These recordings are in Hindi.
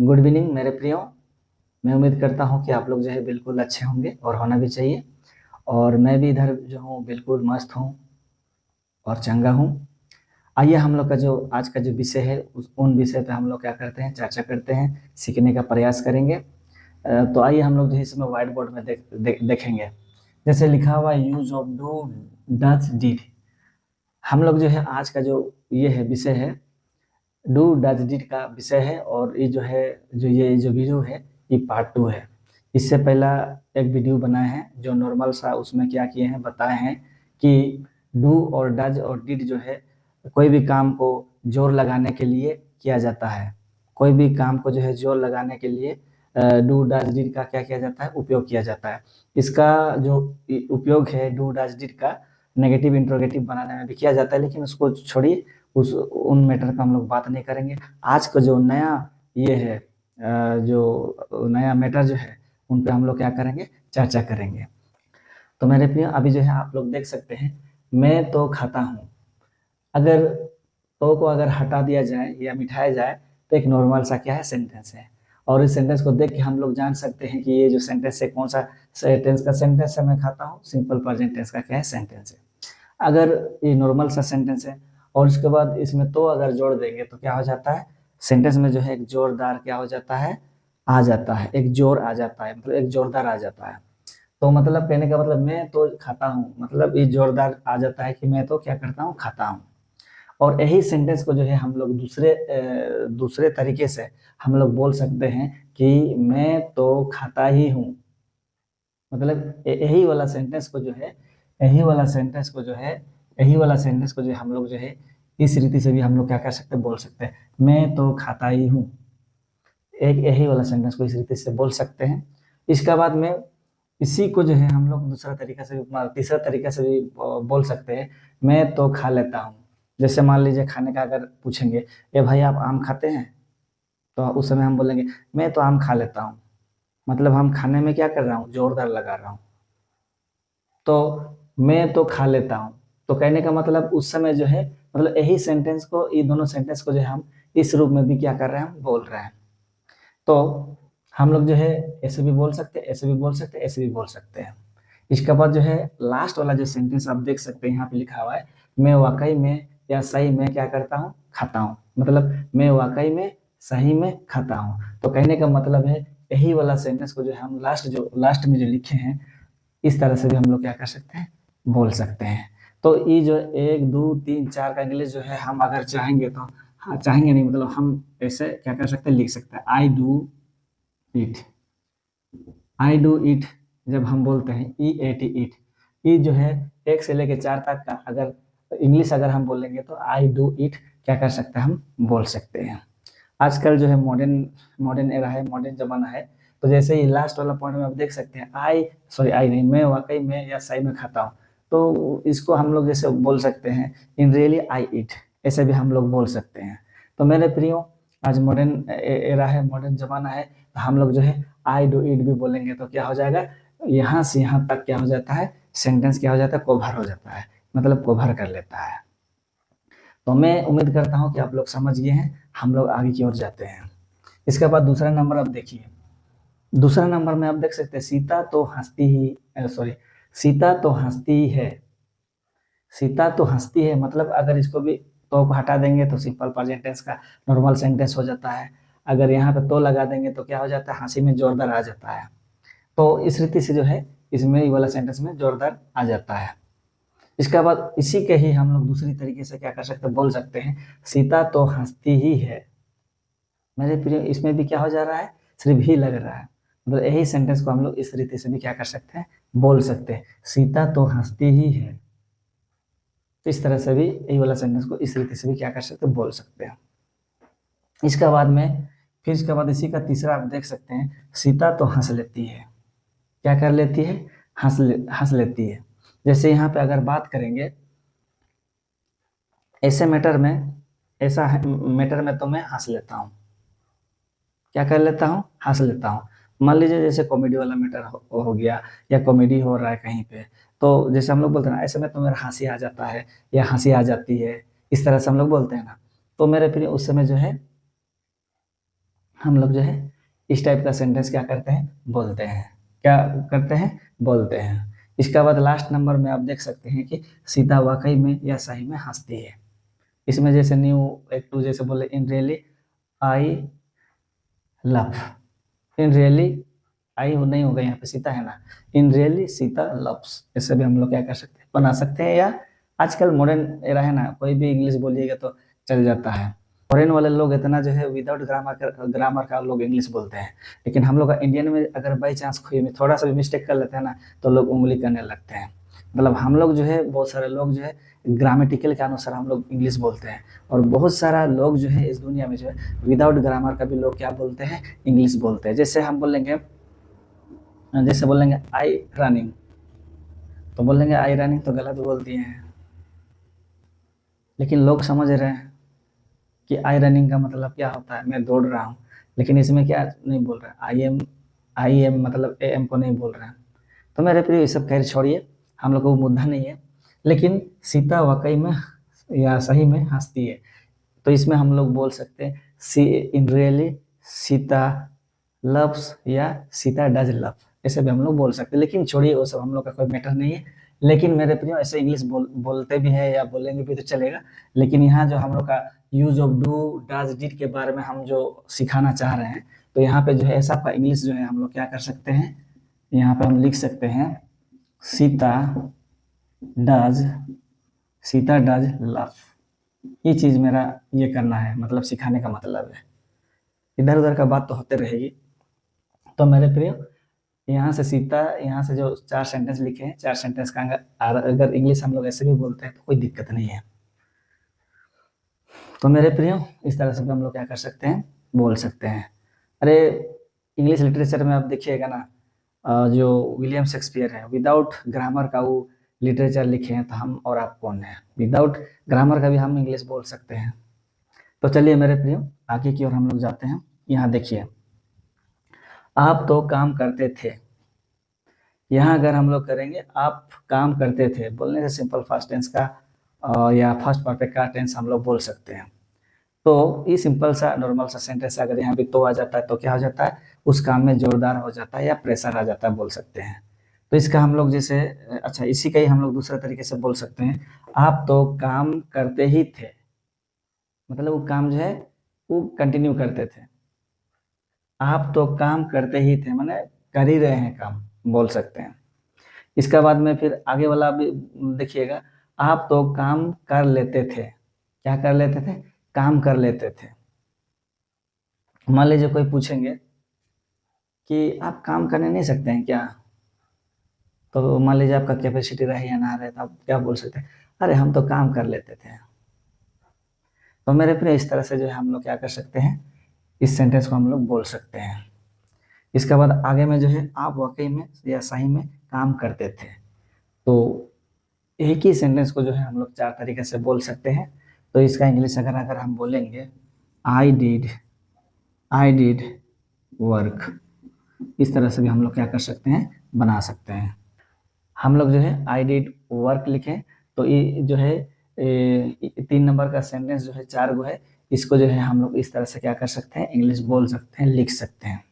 गुड इवनिंग मेरे प्रियो। मैं उम्मीद करता हूँ कि आप लोग जो है बिल्कुल अच्छे होंगे और होना भी चाहिए। और मैं भी इधर जो हूँ बिल्कुल मस्त हूँ और चंगा हूँ। आइए हम लोग का जो आज का जो विषय है उन विषय पे हम लोग क्या करते हैं, चर्चा करते हैं, सीखने का प्रयास करेंगे। तो आइए हम लोग जो है इसमें व्हाइट बोर्ड में देखेंगे। जैसे लिखा हुआ use of do, does, did. हम लोग जो है आज का जो ये है विषय है, डू डज डिड का विषय है। और ये जो है जो ये जो वीडियो है ये पार्ट 2 है। इससे पहला एक वीडियो बनाए हैं जो नॉर्मल सा, उसमें क्या किए हैं बताए हैं कि डू और डज और डिड जो है कोई भी काम को जोर लगाने के लिए किया जाता है। कोई भी काम को जो है जोर लगाने के लिए डू डज डिड का क्या किया जाता है, उपयोग किया जाता है। इसका जो उपयोग है डू डज डिड का नेगेटिव इंट्रोगेटिव बनाने में भी किया जाता है, लेकिन उसको छोड़िए, उस उन मैटर का हम लोग बात नहीं करेंगे। आज का जो नया ये है जो नया मैटर जो है उन पे हम लोग क्या करेंगे, चर्चा करेंगे। तो मेरे प्रिय अभी जो है आप लोग देख सकते हैं, मैं तो खाता हूँ। अगर तो को अगर हटा दिया जाए या मिटाया जाए तो एक नॉर्मल सा क्या है, सेंटेंस है। और इस सेंटेंस को देख के हम लोग जान सकते हैं कि ये जो सेंटेंस है कौन सा टेंस का सेंटेंस है। मैं खाता हूँ सिंपल प्रेजेंट टेंस का क्या है, सेंटेंस है। अगर ये नॉर्मल सा सेंटेंस है और उसके बाद इसमें तो अगर जोड़ देंगे तो क्या हो जाता है, सेंटेंस में जो है एक जोरदार क्या हो जाता है, आ जाता है, एक जोर आ जाता है, मतलब एक जोरदार आ जाता है। तो मतलब कहने का मतलब मैं तो खाता हूँ, मतलब ये जोरदार आ जाता है कि मैं तो क्या करता हूँ, खाता हूँ। और यही सेंटेंस को जो है हम लोग दूसरे तरीके से हम लोग बोल सकते हैं कि मैं तो खाता ही हूँ। मतलब यही वाला सेंटेंस को जो है, यही वाला सेंटेंस को जो है, यही वाला सेंटेंस को जो हम लोग जो है इस रीति से भी हम लोग क्या कर सकते हैं, बोल सकते हैं मैं तो खाता ही हूँ। एक यही वाला सेंटेंस को इस रीति से बोल सकते हैं। इसके बाद में इसी को जो है हम लोग दूसरा तरीका से भी, तीसरा तरीका से भी बोल सकते हैं, मैं तो खा लेता हूँ। जैसे मान लीजिए खाने का अगर पूछेंगे, ए भाई आप आम खाते हैं, तो उस समय हम बोलेंगे मैं तो आम खा लेता हूँ। मतलब हम खाने में क्या कर रहा हूँ, जोरदार लगा रहा हूँ। तो मैं तो खा लेता हूँ, तो कहने का मतलब उस समय जो है, मतलब यही सेंटेंस को, ये दोनों सेंटेंस को जो है हम इस रूप में भी क्या कर रहे हैं, हम बोल रहे हैं। तो हम लोग जो है ऐसे भी बोल सकते हैं, ऐसे भी बोल सकते हैं, ऐसे भी बोल सकते हैं। इसके बाद जो है लास्ट वाला जो सेंटेंस आप देख सकते हैं यहाँ पे लिखा हुआ है, मैं वाकई में या सही में क्या करता हूँ, खाता हूँ। मतलब मैं वाकई में सही में खाता हूँ। तो कहने का मतलब है यही वाला सेंटेंस को जो है हम लास्ट में जो लिखे हैं, इस तरह से भी हम लोग क्या कर सकते हैं, बोल सकते हैं। तो ये जो 1 2 3 4 का इंग्लिश जो है हम अगर चाहेंगे तो, हाँ चाहेंगे नहीं, मतलब हम ऐसे क्या कर सकते हैं, लिख सकते हैं I do it. I do it जब हम बोलते हैं EAT इट, ये जो है 1 से लेके 4 तक का अगर इंग्लिश अगर हम बोलेंगे तो आई डू इट क्या कर सकते हैं, हम बोल सकते हैं। आजकल जो है मॉडर्न मॉडर्न एरा है, मॉडर्न जमाना है। तो जैसे ही लास्ट वाला पॉइंट में आप देख सकते हैं, आई नहीं, मैं वाकई में या सही में खाता हूँ। तो इसको हम लोग जैसे बोल सकते हैं, इन रियली आई ईट, ऐसे भी हम लोग बोल सकते हैं। तो मेरे प्रियो, आज मॉडर्न एरा है, मॉडर्न जमाना है, तो हम लोग जो है आई डू ईट भी बोलेंगे तो क्या हो जाएगा, यहाँ से यहाँ तक क्या हो जाता है, सेंटेंस क्या हो जाता है, कवर हो जाता है, मतलब कवर कर लेता है। तो मैं उम्मीद करता हूँ कि आप लोग समझ गए हैं। हम लोग आगे की ओर जाते हैं। इसके बाद दूसरा नंबर आप देखिए। दूसरा नंबर में आप देख सकते हैं, सीता तो हंसती ही, सॉरी, सीता तो हंसती ही है। सीता तो हंसती है, मतलब अगर इसको भी तो को हटा देंगे तो सिंपल प्रेजेंट टेंस का नॉर्मल सेंटेंस हो जाता है। अगर यहाँ पे तो लगा देंगे तो क्या हो जाता है, हंसी में जोरदार आ जाता है। तो इस रीति से जो है इसमें ये वाला सेंटेंस में जोरदार आ जाता है। इसके बाद इसी के ही हम लोग दूसरी तरीके से क्या कर सकते हैं, बोल सकते हैं सीता तो हंसती ही है। मेरे प्रिय, इसमें भी क्या हो जा रहा है, सिर्फ ही लग रहा है। मतलब यही सेंटेंस को हम लोग इस रीति से भी क्या कर सकते हैं, बोल सकते हैं, सीता तो हंसती ही है। तो इस तरह से भी यही वाला सेंटेंस को इस रीति से भी क्या कर सकते हैं, बोल सकते हैं। इसके बाद में फिर इसके बाद इसी का तीसरा आप देख सकते हैं, सीता तो हंस लेती है। क्या कर लेती है, हंस लेती है। जैसे यहाँ पे अगर बात करेंगे, ऐसे मैटर में, ऐसा मैटर में तो मैं हंस लेता हूँ। क्या कर लेता हूँ, हंस लेता हूँ। मान लीजिए जैसे कॉमेडी वाला मैटर हो गया, या कॉमेडी हो रहा है कहीं पे, तो जैसे हम लोग बोलते हैं ना, ऐसे में तो मेरा हंसी आ जाता है या हंसी आ जाती है, इस तरह से हम लोग बोलते हैं ना। तो मेरे प्रिय उस समय जो है हम लोग जो है इस टाइप का सेंटेंस क्या करते हैं, बोलते हैं। क्या करते हैं, बोलते हैं। इसके बाद लास्ट नंबर में आप देख सकते हैं कि सीता वाकई में या सही में हंसती है। इसमें जैसे न्यू एक टू जैसे बोले in really I love, in really I हो नहीं होगा यहाँ पे, सीता है ना, इन रियली सीता लव्स, ऐसे भी हम लोग क्या कर सकते हैं, बना सकते हैं। या आजकल मॉडर्न एरा है ना, कोई भी इंग्लिश बोलिएगा तो चल जाता है। फॉरेन वाले लोग इतना जो है विदाउट ग्रामर का लोग इंग्लिश बोलते हैं, लेकिन हम लोग का इंडियन में अगर बाई चांस कोई में थोड़ा सा भी मिस्टेक कर लेते हैं ना, तो लोग उंगली करने लगते हैं। मतलब हम लोग जो है, बहुत सारे लोग जो है ग्रामेटिकल के अनुसार हम लोग इंग्लिश बोलते हैं, और बहुत सारा लोग जो है इस दुनिया में जो है विदाउट ग्रामर का भी लोग क्या बोलते हैं, इंग्लिश बोलते हैं। जैसे हम बोलेंगे, जैसे बोलेंगे आई रनिंग, तो बोलेंगे आई रनिंग तो गलत बोल दिए हैं, लेकिन लोग समझ रहे हैं कि आई रनिंग का मतलब क्या होता है, मैं दौड़ रहा हूँ। लेकिन इसमें क्या नहीं बोल रहा है, आई एम मतलब ए एम को नहीं बोल रहे हैं। तो मेरे प्रिय ये सब खैर छोड़िए, हम लोग को वो मुद्दा नहीं है। लेकिन सीता वाकई में या सही में हंसती है, तो इसमें हम लोग बोल सकते हैं सी इन रियली सीता लव्स या सीता डज लव, ऐसे भी हम लोग बोल सकते हैं। लेकिन छोड़िए वो सब, हम लोग का कोई मैटर नहीं है। लेकिन मेरे प्रियो ऐसे इंग्लिश बोलते भी है या बोलेंगे भी तो चलेगा, लेकिन यहाँ जो हम लोग का use of do does did के बारे में हम जो सिखाना चाह रहे हैं, तो यहाँ पे जो है ऐसा का इंग्लिश जो है हम लोग क्या कर सकते हैं, यहाँ पे हम लिख सकते हैं Sita does, Sita does love. ये चीज मेरा ये करना है, मतलब सिखाने का मतलब है। इधर उधर का बात तो होते रहेगी। तो मेरे प्रियो यहाँ से सीता, यहाँ से जो चार सेंटेंस लिखे हैं, चार सेंटेंस का अगर इंग्लिश हम लोग ऐसे भी बोलते हैं तो कोई दिक्कत नहीं है। तो मेरे प्रियो इस तरह से हम लोग क्या कर सकते हैं, बोल सकते हैं। अरे इंग्लिश लिटरेचर में आप देखिएगा ना, जो विलियम शेक्सपियर है विदाउट ग्रामर का वो लिटरेचर लिखे हैं, तो हम और आप कौन है, विदाउट ग्रामर का भी हम इंग्लिश बोल सकते हैं। तो चलिए मेरे प्रियो आगे की ओर हम लोग जाते हैं। यहाँ देखिए, आप तो काम करते थे, यहाँ अगर हम लोग करेंगे आप काम करते थे, बोलने से सिंपल फास्ट टेंस का या फर्स्ट परफेक्ट का टेंस हम लोग बोल सकते हैं। तो ये सिंपल सा नॉर्मल सा सेंटेंस अगर यहाँ पे तो आ जाता है तो क्या हो जाता है, उस काम में जोरदार हो जाता है या प्रेशर आ जाता है बोल सकते हैं। तो इसका हम लोग जैसे, अच्छा इसी का ही हम लोग दूसरा तरीके से बोल सकते हैं, आप तो काम करते ही थे, मतलब वो काम जो है वो कंटिन्यू करते थे। आप तो काम करते ही थे माने कर ही रहे हैं काम, बोल सकते हैं। इसका बाद में फिर आगे वाला भी देखिएगा, आप तो काम कर लेते थे, क्या कर लेते थे, काम कर लेते थे। मान लीजिए कोई पूछेंगे कि आप काम करने नहीं सकते हैं क्या, तो मान लीजिए आपका कैपेसिटी रहे या ना रहे, तो आप क्या बोल सकते हैं, अरे हम तो काम कर लेते थे। तो मेरे प्रिय इस तरह से जो है हम लोग क्या कर सकते हैं, इस सेंटेंस को हम लोग बोल सकते हैं। इसके बाद आगे में जो है आप वाकई में या सही में काम करते थे, तो एक ही सेंटेंस को जो है हम लोग चार तरीके से बोल सकते हैं। तो इसका इंग्लिश अगर अगर हम बोलेंगे आई डिड वर्क, इस तरह से भी हम लोग क्या कर सकते हैं, बना सकते हैं। हम लोग जो है आई डिड वर्क लिखें, तो ये जो है 3 नंबर का सेंटेंस जो है 4 गो है, इसको जो है हम लोग इस तरह से क्या कर सकते हैं, इंग्लिश बोल सकते हैं, लिख सकते हैं।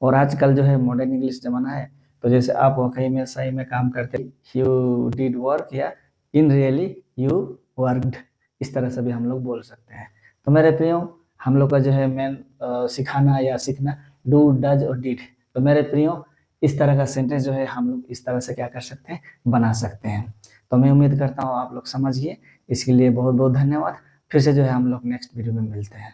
और आजकल जो है मॉडर्न इंग्लिश जमाना है, तो जैसे आप वाकई में सही में काम करते, यू डिड वर्क या इन रियली यू वर्कड, इस तरह से भी हम लोग बोल सकते हैं। तो मेरे प्रियो हम लोग का जो है मेन सिखाना या सीखना डू डज और डिड। तो मेरे प्रियो इस तरह का सेंटेंस जो है हम लोग इस तरह से क्या कर सकते हैं, बना सकते हैं। तो मैं उम्मीद करता हूँ आप लोग समझिए। इसके लिए बहुत बहुत धन्यवाद। फिर से जो है हम लोग नेक्स्ट वीडियो में मिलते हैं।